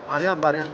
Baryan.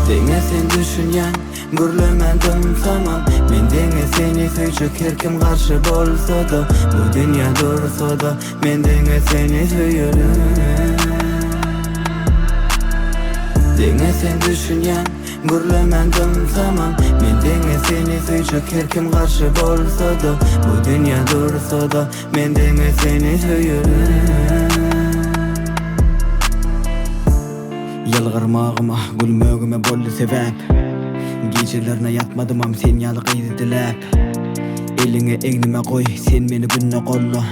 Denge sen düşünyen, gürlemendim tamam. Men denge seni söýjek her kim karşı bolsa da, bu dünya dursa da, men denge seni söýerim. Denge sen düşünyen, gürlemendim tamam. Men denge seni söýjek her kim karşı bolsa da, bu dünya dursa da, men denge seni söýerim. Yalgırmağıma, gülmögüme bolly sebäp. Gecelerine yatmadım am sen ýalgydy diläp. Eline egnime koy, sen meni günne golla.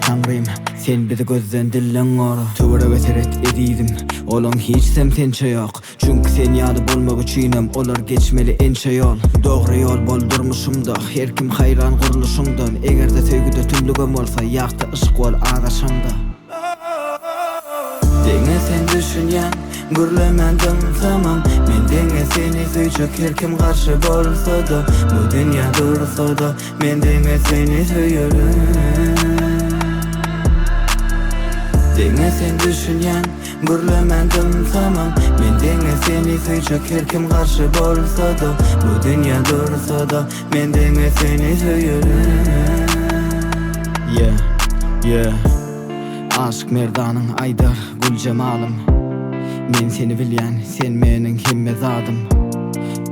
Tanrym, sen bizi gözden dillen ora. Töwere beteret edidim, olam hiçsem tençe yok. Çünkü sen ýady bolmak üçinem, olar geçmeli ençe yol. Dogry yol boldurmuşumda, her kim hayran guruluşumdan. Egerde söýgüde tümlügem bolsa, ýakda ışık bol agaşamda. Denge sen düşünyen, gürlemendim tamam. Men denge seni söýjek her kim karşı bolsa da, bu dünya dursa da, men denge seni söýerim. Denge sen düşünyen, gürlemendim tamam. Men denge seni söýjek her kim karşı bolsa da, bu dünya dursa da, men denge seni söýerim. Yeah. Aşk merdanın aydar gül cemalım. Men seni bilýän, sen meniň himme zadım.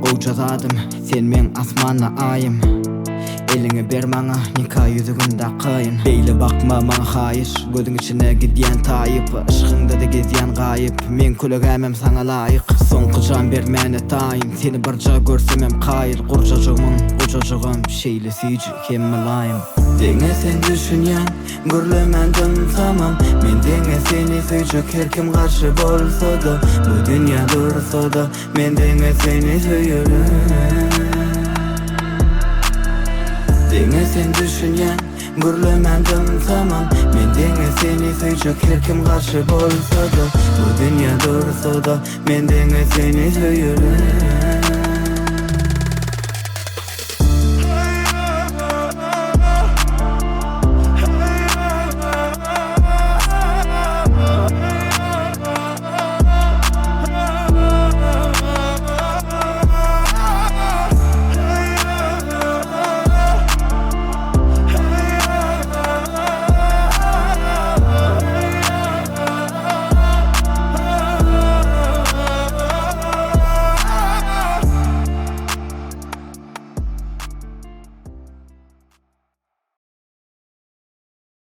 Gowja zadım, sen men asmana ayım. Elini ber maňa, nikah ýüzügünde kayın. Beýle bakma maňa haýyş, gözüň içine gidýän taýyp. Işgynda da gezýän gaýyp, men kulegämem saňa laýyk. Soňky jan bermäne taýyn, seni birja görsemem kaýyr. Gurjajygmyň, gujajygym, şeýle süýji hem melaýym. Denge sen düşünyen, gürlemendim tamam. Men denge seni söýjek her kim karşı bolsa da, bu dünya dursa da, men denge seni söýerim. Denge sen düşünyen, gürlemendim tamam. Men denge seni söýjek her kim karşı bolsa da, bu dünya dursa da, men denge seni söýerim.